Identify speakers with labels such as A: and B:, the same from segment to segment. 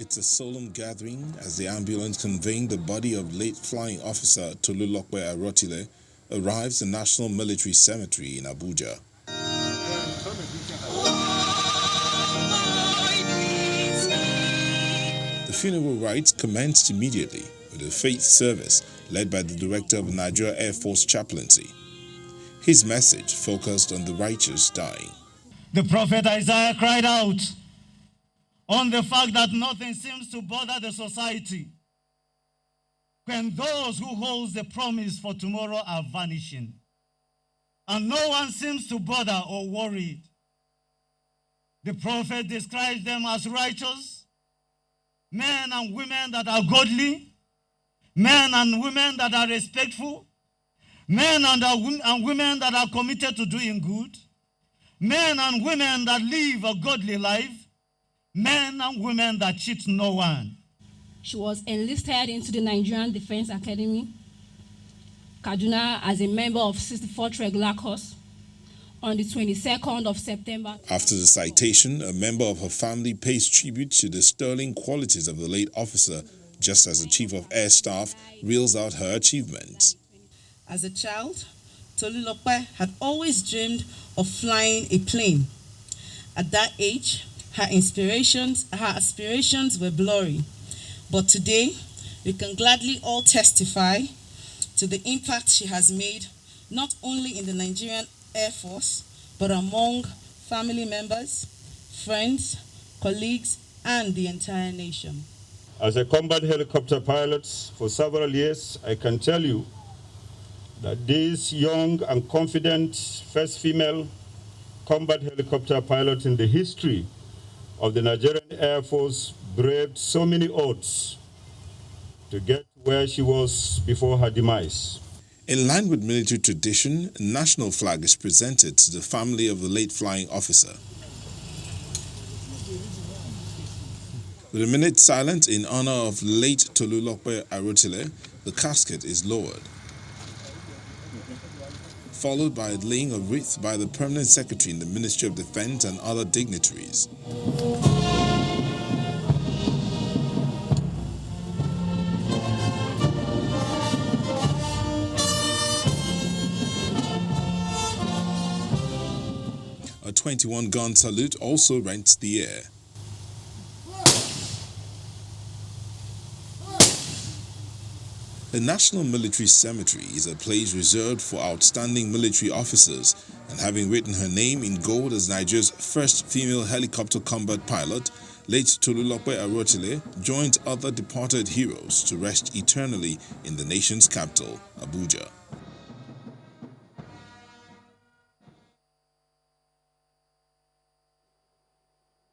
A: It's a solemn gathering as the ambulance conveying the body of late flying officer Tolulokpe Arotile arrives at the National Military Cemetery in Abuja. The funeral rites commenced immediately with a faith service led by the director of Nigeria Air Force Chaplaincy. His message focused on the righteous dying.
B: The prophet Isaiah cried out on the fact that nothing seems to bother the society when those who hold the promise for tomorrow are vanishing. And no one seems to bother or worried. The prophet describes them as righteous, men and women that are godly, men and women that are respectful, men and women that are committed to doing good, men and women that live a godly life, men and women that cheat no one.
C: She was enlisted into the Nigerian Defense Academy, Kaduna, as a member of 64th Regular Corps on the 22nd of September.
A: After the citation, a member of her family pays tribute to the sterling qualities of the late officer, just as the Chief of Air Staff reels out her achievements.
D: As a child, Tolulokpe had always dreamed of flying a plane. At that age, her aspirations were blurry. But today, we can gladly all testify to the impact she has made, not only in the Nigerian Air Force, but among family members, friends, colleagues, and the entire nation.
E: As a combat helicopter pilot for several years, I can tell you that this young and confident first female combat helicopter pilot in the history of the Nigerian Air Force braved so many odds to get where she was before her demise.
A: In line with military tradition, a national flag is presented to the family of the late flying officer. With a minute silence in honor of late Tolulokpe Arotile, the casket is lowered, followed by laying of wreath by the Permanent Secretary in the Ministry of Defense and other dignitaries. A 21-gun salute also rents the air. The National Military Cemetery is a place reserved for outstanding military officers, and having written her name in gold as Nigeria's first female helicopter combat pilot, late Tolulokpe Arotile joined other departed heroes to rest eternally in the nation's capital, Abuja.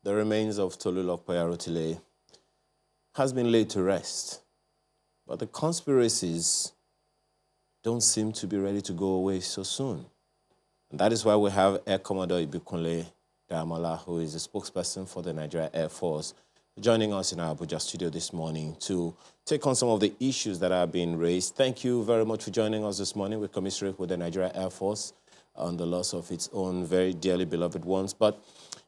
F: The remains of Tolulokpe Arotile has been laid to rest, but the conspiracies don't seem to be ready to go away so soon. And that is why we have Air Commodore Ibikunle Damola, who is a spokesperson for the Nigeria Air Force, joining us in our Abuja studio this morning to take on some of the issues that are being raised. Thank you very much for joining us this morning. We commiserate with the Nigeria Air Force on the loss of its own very dearly beloved ones. But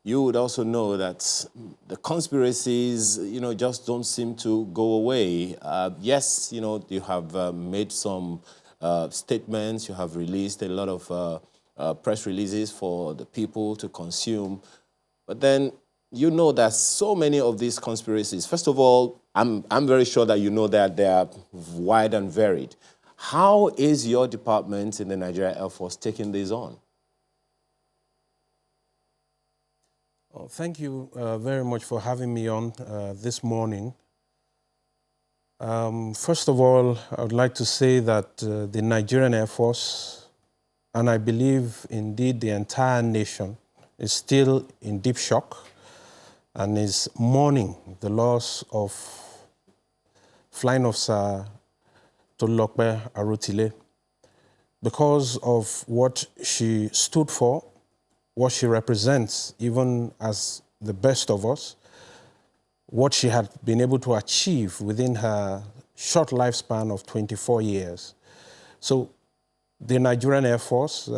F: you would also know that the conspiracies, just don't seem to go away. Yes, you have made some statements. You have released a lot of press releases for the people to consume. But then there's so many of these conspiracies. First of all, I'm very sure that you know that they are wide and varied. How is your department in the Nigeria Air Force taking this on?
G: Thank you very much for having me on this morning. First of all, I would like to say that the Nigerian Air Force, and I believe indeed the entire nation, is still in deep shock and is mourning the loss of Flying Officer Tolulokpe Arotile because of what she stood for, what she represents, even as the best of us, what she had been able to achieve within her short lifespan of 24 years. So the Nigerian Air Force,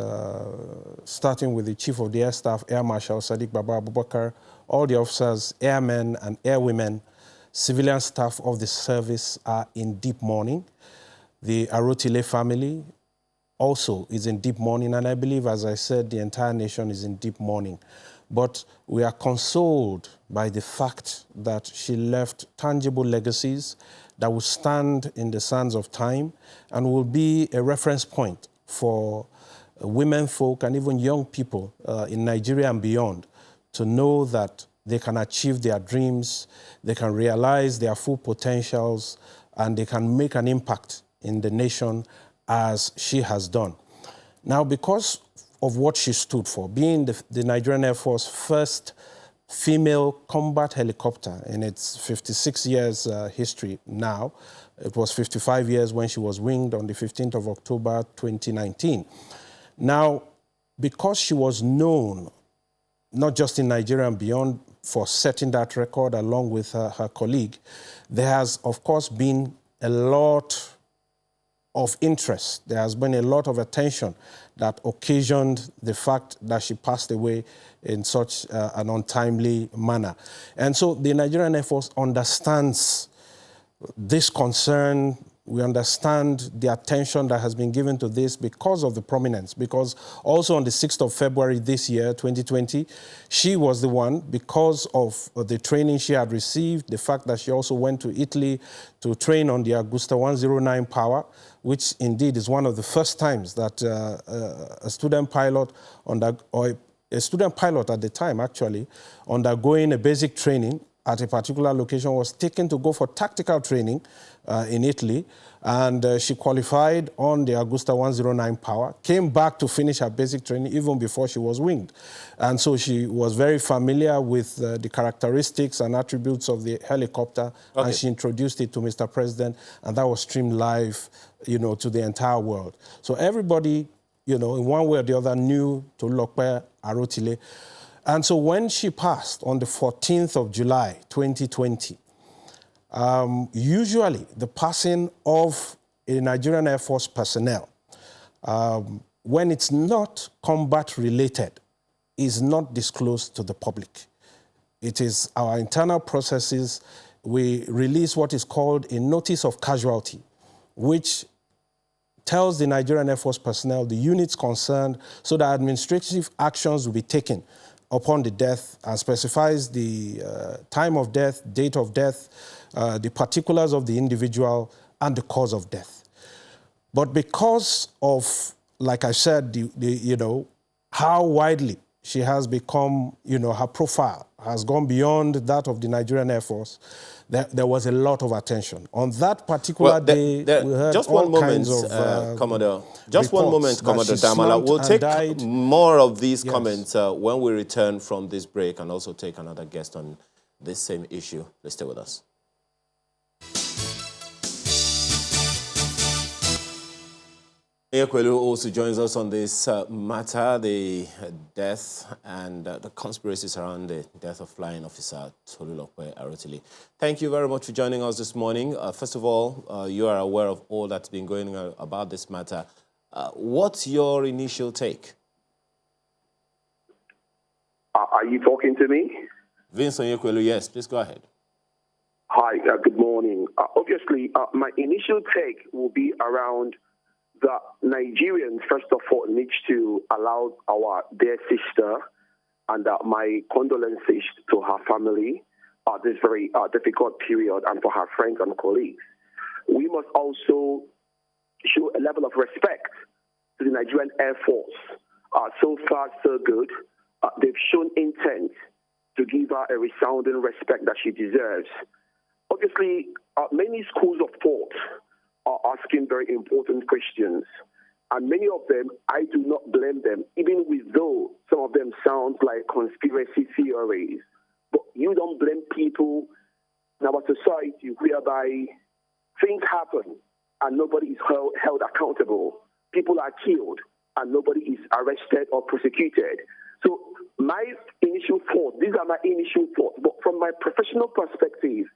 G: starting with the Chief of the Air Staff, Air Marshal Sadiq Baba Abubakar, all the officers, airmen and airwomen, civilian staff of the service are in deep mourning. The Arotile family also is in deep mourning, and I believe, as I said, the entire nation is in deep mourning. But we are consoled by the fact that she left tangible legacies that will stand in the sands of time and will be a reference point for women folk and even young people in Nigeria and beyond to know that they can achieve their dreams, they can realize their full potentials, and they can make an impact in the nation as she has done. Now, because of what she stood for, being the Nigerian Air Force first female combat helicopter in its 56 years history now, it was 55 years when she was winged on the 15th of October 2019. Now, because she was known, not just in Nigeria and beyond, for setting that record along with her colleague, there has, of course, been a lot of interest. There has been a lot of attention that occasioned the fact that she passed away in such an untimely manner. And so the Nigerian Air Force understands this concern. We understand the attention that has been given to this because of the prominence, because also on the 6th of February this year, 2020, she was the one, because of the training she had received, the fact that she also went to Italy to train on the Augusta 109 Power, which indeed is one of the first times that a student pilot, or a student pilot at the time actually, undergoing a basic training at a particular location was taken to go for tactical training in Italy, and she qualified on the Augusta 109 Power, came back to finish her basic training even before she was winged. And so she was very familiar with the characteristics and attributes of the helicopter, and she introduced it to Mr. President, and that was streamed live, to the entire world. So everybody, in one way or the other, knew Tolulope Arotile. And so when she passed on the 14th of July, 2020, usually the passing of a Nigerian Air Force personnel, when it's not combat related, is not disclosed to the public. It is our internal processes. We release what is called a notice of casualty, which tells the Nigerian Air Force personnel, the units concerned, so that administrative actions will be taken upon the death, and specifies the time of death, date of death, the particulars of the individual, and the cause of death. But because of, like I said, how widely she has become, her profile has gone beyond that of the Nigerian Air Force, there was a lot of attention. On that particular day, we heard
F: just
G: all
F: one moment,
G: kinds of
F: Commodore. Just one moment, Commodore Damola. We'll take more of these comments when we return from this break, and also take another guest on this same issue. Let's stay with us. Onyekwelu also joins us on this matter, the death and the conspiracies around the death of flying officer Tolulope Arotile. Thank you very much for joining us this morning. First of all, you are aware of all that's been going on about this matter. What's your initial take?
H: Are you talking to me?
F: Vince Onyekwelu, yes, please go ahead.
H: Hi, good morning. Obviously, my initial take will be around that Nigerians, first of all, need to allow our dear sister, and my condolences to her family at this very difficult period, and for her friends and colleagues. We must also show a level of respect to the Nigerian Air Force. So far, so good. They've shown intent to give her a resounding respect that she deserves. Obviously, many schools of thought are asking very important questions. And many of them, I do not blame them, even though some of them sound like conspiracy theories. But you don't blame people in our society whereby things happen and nobody is held accountable. People are killed and nobody is arrested or prosecuted. So my initial thoughts, these are my initial thoughts, but from my professional perspective,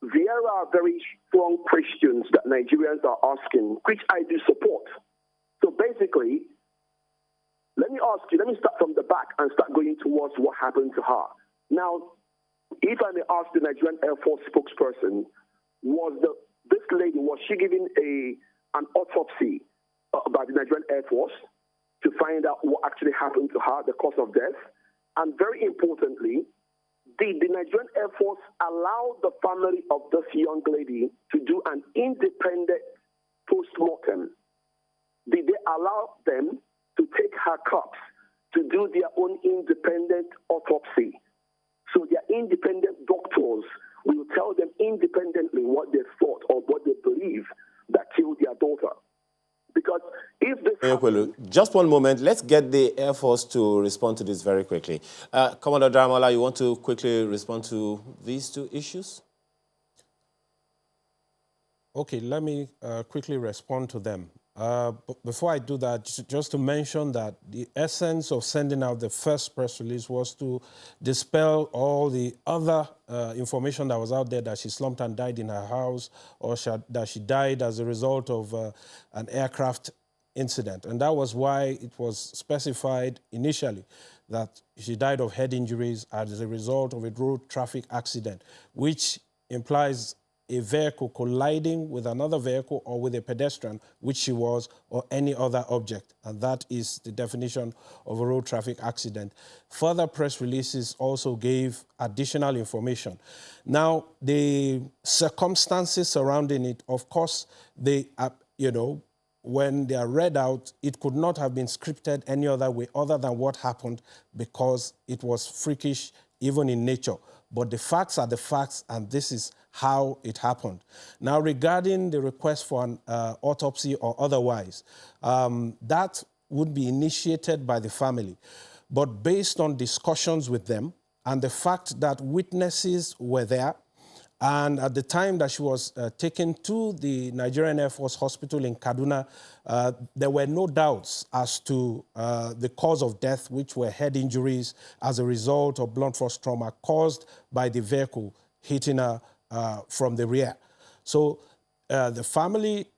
H: there are very strong questions that Nigerians are asking, which I do support. So basically, let me start from the back and start going towards what happened to her. Now, if I may ask the Nigerian Air Force spokesperson, this lady, was she given an autopsy by the Nigerian Air Force to find out what actually happened to her, the cause of death? And very importantly, did the Nigerian Air Force allow the family of this young lady to do an independent post-mortem? Did they allow them to take her corpse to do their own independent autopsy? So their independent doctors will tell them independently what they thought or what they believe that killed their daughter. Because if this
F: Onyekwelu, just one moment. Let's get the Air Force to respond to this very quickly. Commander Damola, you want to quickly respond to these two issues?
G: Okay, let me quickly respond to them. But before I do that, just to mention that the essence of sending out the first press release was to dispel all the other information that was out there, that she slumped and died in her house, or that she died as a result of an aircraft incident. And that was why it was specified initially that she died of head injuries as a result of a road traffic accident, which implies a vehicle colliding with another vehicle or with a pedestrian, which she was, or any other object. And that is the definition of a road traffic accident. Further press releases also gave additional information. Now, the circumstances surrounding it, of course, they, when they are read out, it could not have been scripted any other way other than what happened, because it was freakish even in nature. But the facts are the facts, and this is how it happened. Now, regarding the request for an autopsy or otherwise, that would be initiated by the family. But based on discussions with them and the fact that witnesses were there, and at the time that she was taken to the Nigerian Air Force Hospital in Kaduna, there were no doubts as to the cause of death, which were head injuries as a result of blunt force trauma caused by the vehicle hitting her from the rear. So the family,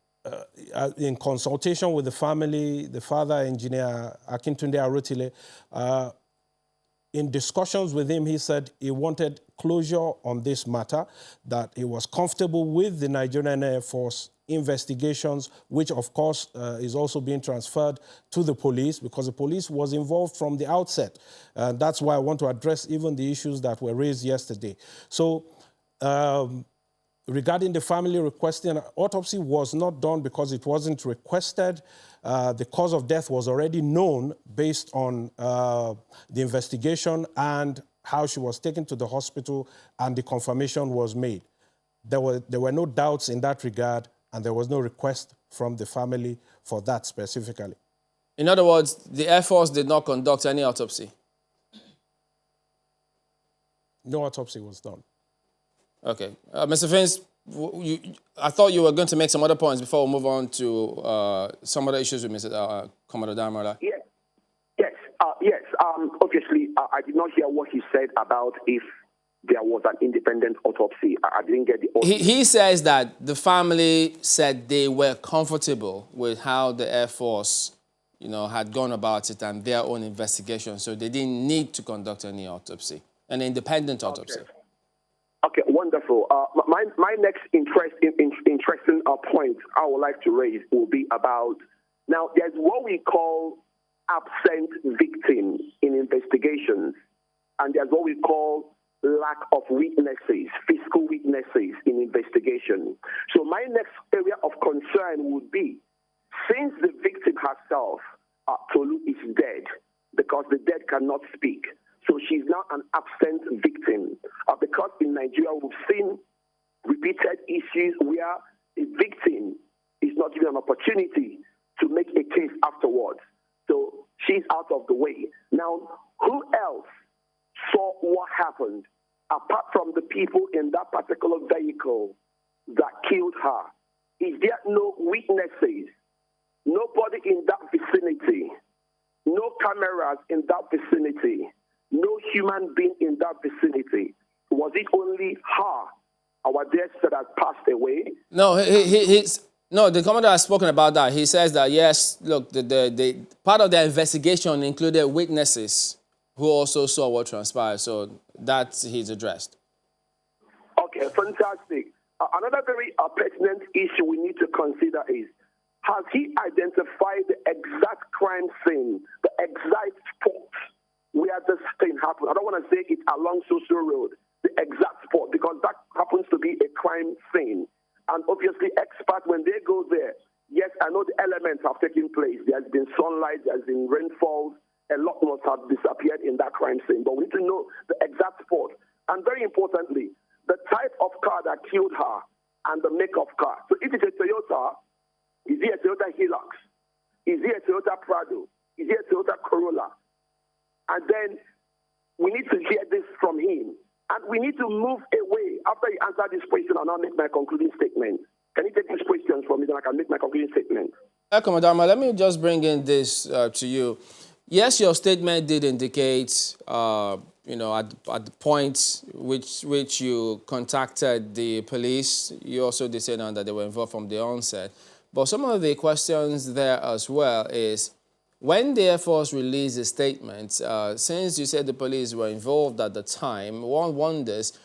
G: in consultation with the family, the father, Engineer Akintunde Arotile, in discussions with him, he said he wanted closure on this matter, that he was comfortable with the Nigerian Air Force investigations, which of course is also being transferred to the police, because the police was involved from the outset. That's why I want to address even the issues that were raised yesterday. So regarding the family requesting an autopsy, was not done because it wasn't requested. The cause of death was already known based on the investigation and how she was taken to the hospital, and the confirmation was made. There were no doubts in that regard, and there was no request from the family for that specifically.
I: In other words, the Air Force did not conduct any autopsy?
G: No autopsy was done.
I: Okay. Mr. Fins, I thought you were going to make some other points before we move on to some other issues with Mr. Commodore Damola.
H: Yes. Obviously, I did not hear what he said about if there was an independent autopsy. I didn't get the autopsy.
I: He says that the family said they were comfortable with how the Air Force, had gone about it and their own investigation, so they didn't need to conduct any autopsy, an independent autopsy.
H: Okay, wonderful. My next interesting point I would like to raise will be about, now there's what we call absent victims in investigations, and there's what we call lack of witnesses, physical witnesses in investigation. So my next area of concern would be, since the victim herself, Tolu, is dead, because the dead cannot speak, so she's now an absent victim. Because in Nigeria, we've seen repeated issues where a victim is not given an opportunity to make a case afterwards. So she's out of the way. Now, who else saw what happened apart from the people in that particular vehicle that killed her? Is there no witnesses? Nobody in that vicinity? No cameras in that vicinity? No human being in that vicinity? Was it only her, our dear sister, that passed away?
I: No, no, the commander has spoken about that. He says that, yes, look, the part of the investigation included witnesses who also saw what transpired, so that he's addressed.
H: Okay, fantastic. Another very pertinent issue we need to consider is, has he identified the exact crime scene, the exact spot where this thing happened? I don't want to say it's along Social Road, the exact spot, because that happens to be a crime scene. And obviously, experts, when they go there, yes, I know the elements have taken place. There's been sunlight, there's been rainfall, a lot must have disappeared in that crime scene. But we need to know the exact spot. And very importantly, the type of car that killed her and the make of car. So if it's a Toyota, is it a Toyota Hilux? Is it a Toyota Prado? Is it a Toyota Corolla? And then we need to hear this from him. And we need to move away. After you answer this question, I'll now make my concluding statement. Can you take these questions from me, then I can make my concluding statement?
I: Madama, let me just bring in this to you. Yes, your statement did indicate, at the point which you contacted the police, you also did say now that they were involved from the onset. But some of the questions there as well is, when the Air Force released a statement, since you said the police were involved at the time, one wonders,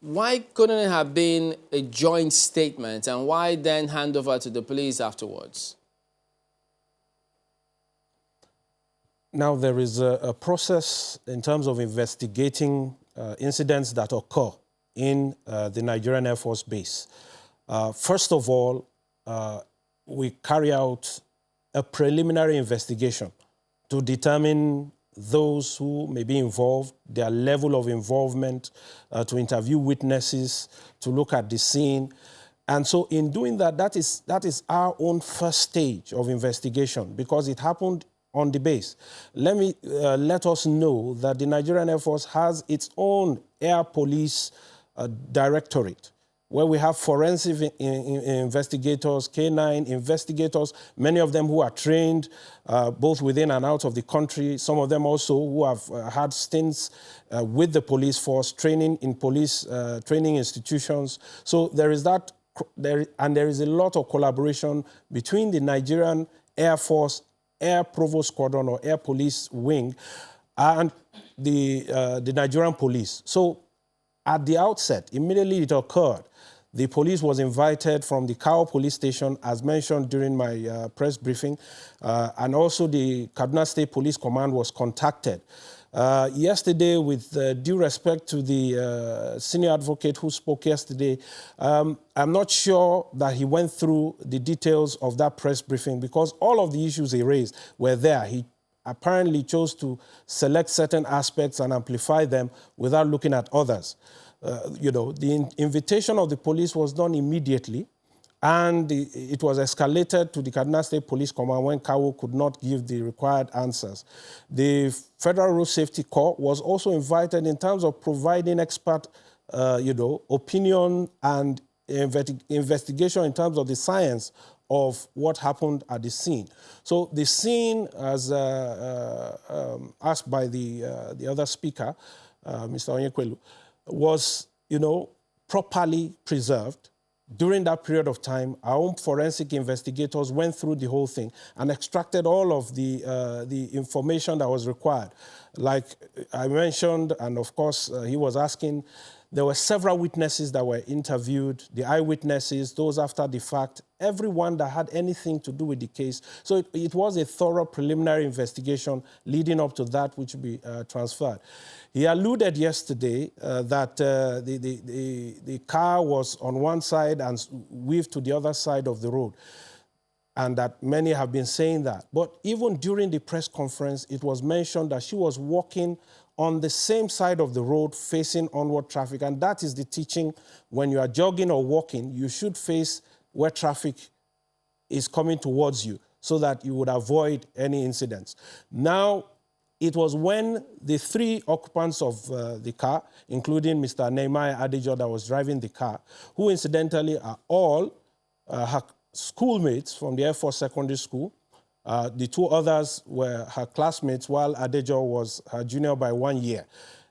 I: why couldn't it have been a joint statement, and why then hand over to the police afterwards?
G: Now, there is a process in terms of investigating incidents that occur in the Nigerian Air Force base. First of all, we carry out a preliminary investigation to determine those who may be involved, their level of involvement, to interview witnesses, to look at the scene. And so in doing that, that is our own first stage of investigation, because it happened on the base. Let us know that the Nigerian Air Force has its own Air Police Directorate, where we have forensic investigators, K9 investigators, many of them who are trained both within and out of the country, some of them also who have had stints with the police force, training in police training institutions. So there is that, and there is a lot of collaboration between the Nigerian Air Force Air Provost Squadron or Air Police Wing and the Nigerian police. So at the outset, immediately it occurred, the police was invited from the Kao police station, as mentioned during my press briefing, and also the Kaduna State Police Command was contacted. Yesterday, with due respect to the senior advocate who spoke yesterday, I'm not sure that he went through the details of that press briefing, because all of the issues he raised were there. He apparently chose to select certain aspects and amplify them without looking at others. The invitation of the police was done immediately, and it was escalated to the Kaduna State Police Command when Kawo could not give the required answers. The Federal Road Safety Corps was also invited in terms of providing expert, opinion and investigation in terms of the science of what happened at the scene. So the scene, as asked by the other speaker, Mr. Onyekwelu, was, properly preserved. During that period of time, our own forensic investigators went through the whole thing and extracted all of the information that was required. Like I mentioned, and of course he was asking, there were several witnesses that were interviewed, the eyewitnesses, those after the fact, everyone that had anything to do with the case. So it was a thorough preliminary investigation leading up to that which will be transferred. He alluded yesterday that the car was on one side and weaved to the other side of the road, and that many have been saying that. But even during the press conference, it was mentioned that she was walking on the same side of the road facing onward traffic, and that is the teaching. When you are jogging or walking, you should face where traffic is coming towards you so that you would avoid any incidents. Now, it was when the three occupants of the car, including Mr. Nehemiah Adejo that was driving the car, who incidentally are all her schoolmates from the Air Force Secondary School. The two others were her classmates, while Adejo was her junior by 1 year.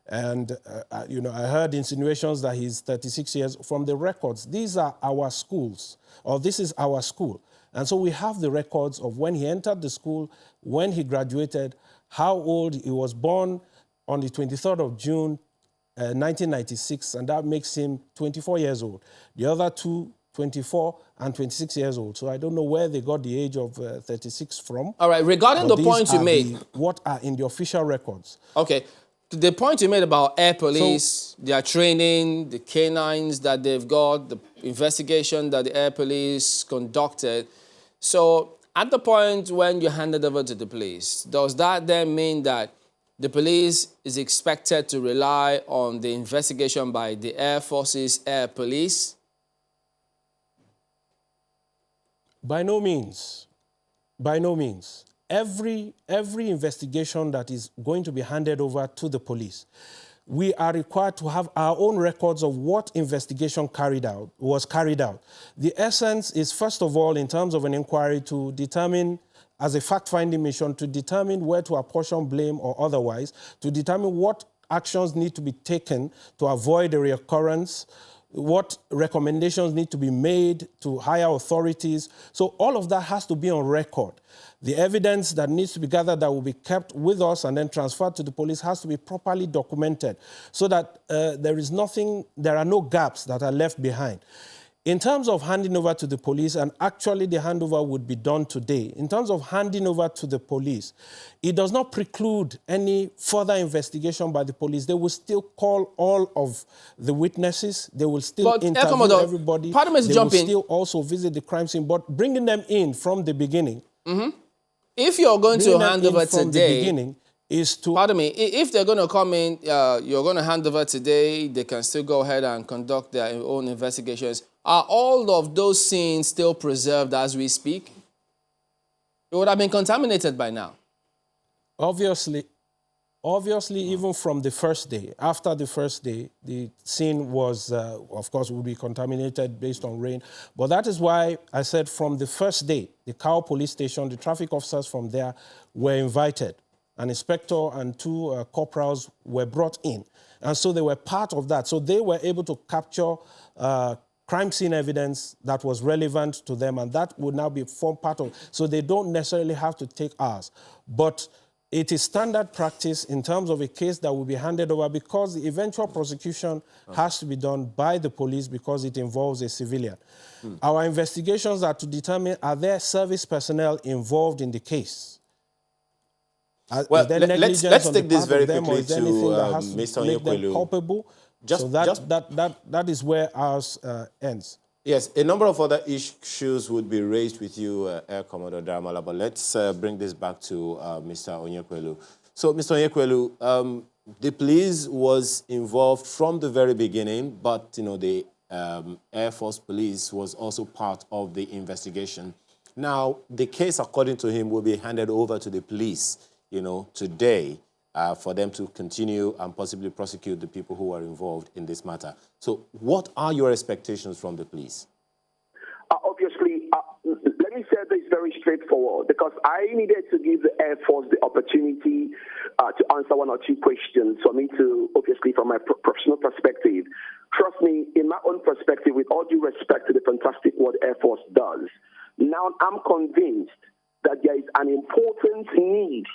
G: And, I heard insinuations that he's 36 years. From the records, these are our schools, or this is our school. And so we have the records of when he entered the school, when he graduated, how old he was born on the 23rd of June, 1996, and that makes him 24 years old. The other two, 24 and 26 years old. So I don't know where they got the age of 36 from.
I: All right, regarding the point you made.
G: What are in the official records.
I: Okay, the point you made about air police, their training, the canines that they've got, the investigation that the air police conducted. So at the point when you handed over to the police, does that then mean that the police is expected to rely on the investigation by the Air Force's air police?
G: By no means. By no means. Every investigation that is going to be handed over to the police, we are required to have our own records of what investigation was carried out. The essence is, first of all, in terms of an inquiry, to determine, as a fact-finding mission, to determine where to apportion blame or otherwise, to determine what actions need to be taken to avoid a reoccurrence, what recommendations need to be made to higher authorities. So all of that has to be on record. The evidence that needs to be gathered that will be kept with us and then transferred to the police has to be properly documented so that there are no gaps that are left behind. In terms of handing over to the police, and actually the handover would be done today, in terms of handing over to the police, it does not preclude any further investigation by the police. They will still call all of the witnesses. They will still interview everybody.
I: Pardon me,
G: they will still also visit the crime scene, but bringing them in from the beginning.
I: Mm-hmm. If you're going to hand over today, pardon me, if they're going to come in, you're going to hand over today, they can still go ahead and conduct their own investigations. Are all of those scenes still preserved as we speak? It would have been contaminated by now.
G: Obviously, even from the first day, after the first day, the scene was, of course, would be contaminated based on rain. But that is why I said from the first day, the Cow Police Station, the traffic officers from there were invited. An inspector and two corporals were brought in. And so they were part of that. So they were able to capture crime scene evidence that was relevant to them, and that would now form part of. So they don't necessarily have to take ours. But it is standard practice in terms of a case that will be handed over because the eventual prosecution has to be done by the police because it involves a civilian. Our investigations are to determine, are there service personnel involved in the case?
F: Well, let's take this very quickly to Mr. Onyekwelu.
G: Culpable? So that is where ours ends.
F: Yes, a number of other issues would be raised with you, Air Commodore Daramala, but let's bring this back to Mr. Onyekwelu. So, Mr. Onyekwelu, the police was involved from the very beginning, but the Air Force Police was also part of the investigation. Now, the case, according to him, will be handed over to the police, today, for them to continue and possibly prosecute the people who are involved in this matter. So what are your expectations from the police?
H: Obviously, let me say this very straightforward, because I needed to give the Air Force the opportunity to answer one or two questions for me to, obviously, from my professional perspective. Trust me, in my own perspective, with all due respect to the fantastic work the Air Force does, now I'm convinced that there is an important need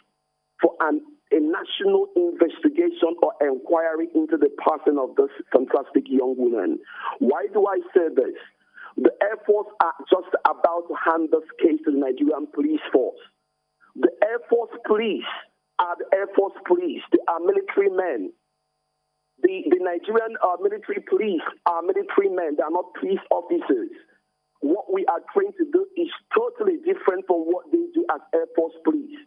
H: for a national investigation or inquiry into the passing of this fantastic young woman. Why do I say this? The Air Force are just about to hand this case to the Nigerian police force. The Air Force police are the Air Force police. They are military men. The Nigerian military police are military men. They are not police officers. What we are trying to do is totally different from what they do as Air Force police.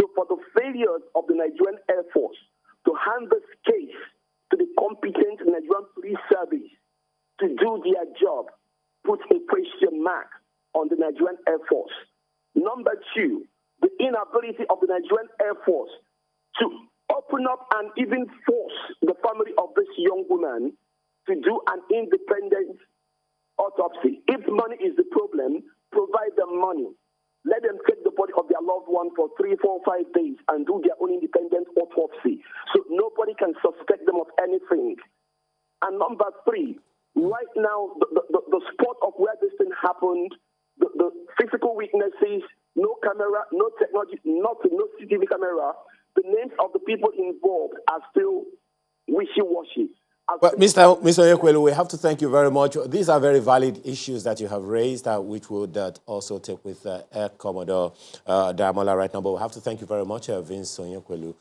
H: So for the failures of the Nigerian Air Force to hand this case to the competent Nigerian police service to do their job, put a question mark on the Nigerian Air Force. Number two, the inability of the Nigerian Air Force to open up and even force the family of this young woman to do an independent autopsy. If money is the problem, provide them money. Let them take the body of their loved one for 3, 4, 5 days and do their own independent autopsy. So nobody can suspect them of anything. And number three, right now, the spot of where this thing happened, the physical witnesses, no camera, no technology, no CCTV camera, the names of the people involved are still wishy-washy.
F: But Mr. Onyekwelu, we have to thank you very much. These are very valid issues that you have raised, which we'll also take with Air Commodore Damola right now. But we have to thank you very much, Vince Onyekwelu,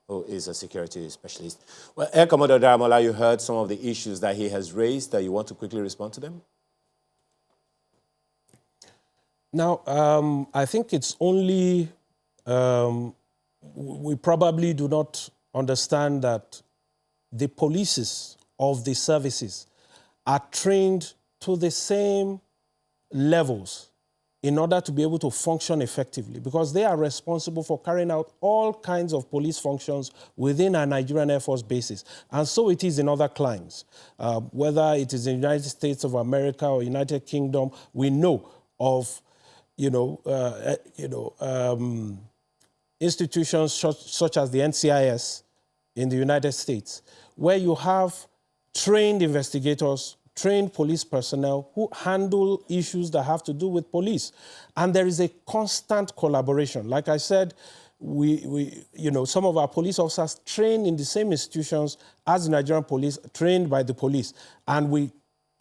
F: who is a security specialist. Well, Air Commodore Damola, you heard some of the issues that he has raised. That you want to quickly respond to them?
G: Now, I think it's only, we probably do not understand that the polices of the services are trained to the same levels in order to be able to function effectively, because they are responsible for carrying out all kinds of police functions within our Nigerian Air Force bases. And so it is in other climes. Whether it is in the United States of America or United Kingdom, we know of institutions such as the NCIS in the United States, where you have trained investigators, trained police personnel who handle issues that have to do with police. And there is a constant collaboration. Like I said, some of our police officers train in the same institutions as the Nigerian police, trained by the police, and we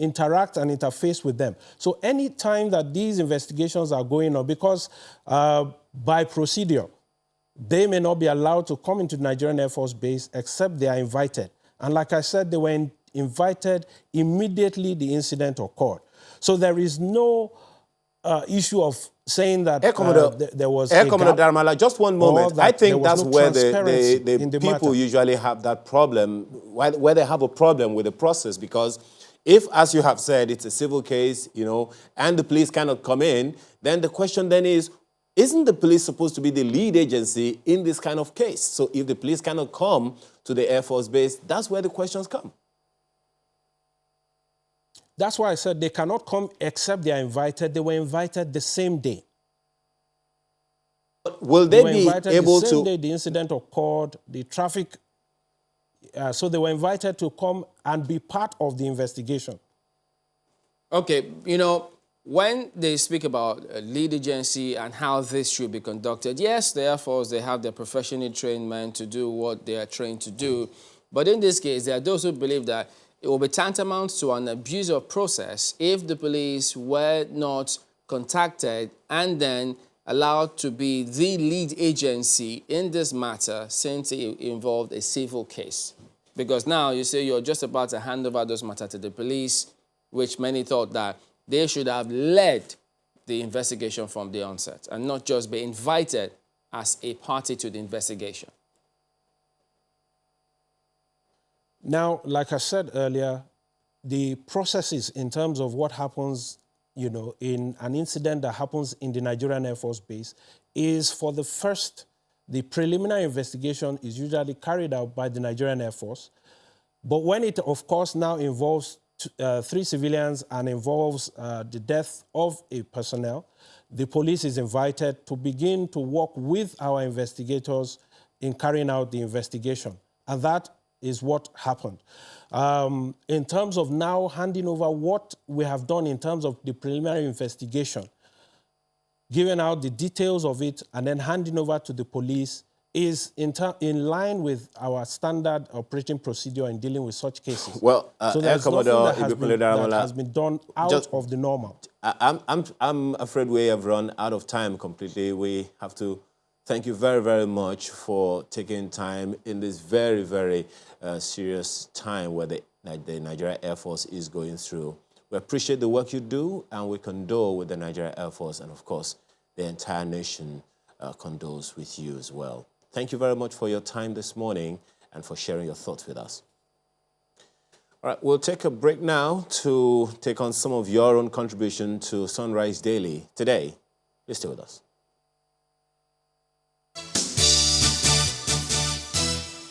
G: interact and interface with them. So any time that these investigations are going on, because by procedure, they may not be allowed to come into the Nigerian Air Force Base except they are invited. And like I said, they were invited immediately the incident occurred. So there is no issue of saying that there was
F: Air Commodore Darmala, just one moment. I think that's where the people usually have that problem, where they have a problem with the process, because if, as you have said, it's a civil case, and the police cannot come in, then the question then is, isn't the police supposed to be the lead agency in this kind of case? So if the police cannot come to the Air Force Base, that's where the questions come.
G: That's why I said they cannot come except they are invited. They were invited the same day.
F: But will they be able
G: the same day the incident occurred, the traffic, so they were invited to come and be part of the investigation.
I: Okay, when they speak about a lead agency and how this should be conducted, yes, the Air Force, they have their professionally trained men to do what they are trained to do. But in this case, there are those who believe that it will be tantamount to an abuse of process if the police were not contacted and then allowed to be the lead agency in this matter, since it involved a civil case. Because now you say you're just about to hand over those matters to the police, which many thought that they should have led the investigation from the onset and not just be invited as a party to the investigation.
G: Now, like I said earlier, the processes in terms of what happens, in an incident that happens in the Nigerian Air Force Base is the preliminary investigation is usually carried out by the Nigerian Air Force. But when it, of course, now involves 3 civilians and involves the death of a personnel, the police is invited to begin to work with our investigators in carrying out the investigation. And that is what happened. In terms of now handing over what we have done in terms of the preliminary investigation, giving out the details of it and then handing over to the police is in line with our standard operating procedure in dealing with such cases.
F: Well,
G: so there's nothing that has been done out of the normal.
F: I'm afraid we have run out of time completely. We have to thank you very, very much for taking time in this very, very serious time where the Nigerian Air Force is going through. We appreciate the work you do, and we condole with the Nigerian Air Force, and of course, the entire nation condoles with you as well. Thank you very much for your time this morning and for sharing your thoughts with us. All right, we'll take a break now to take on some of your own contribution to Sunrise Daily today. Please stay with us.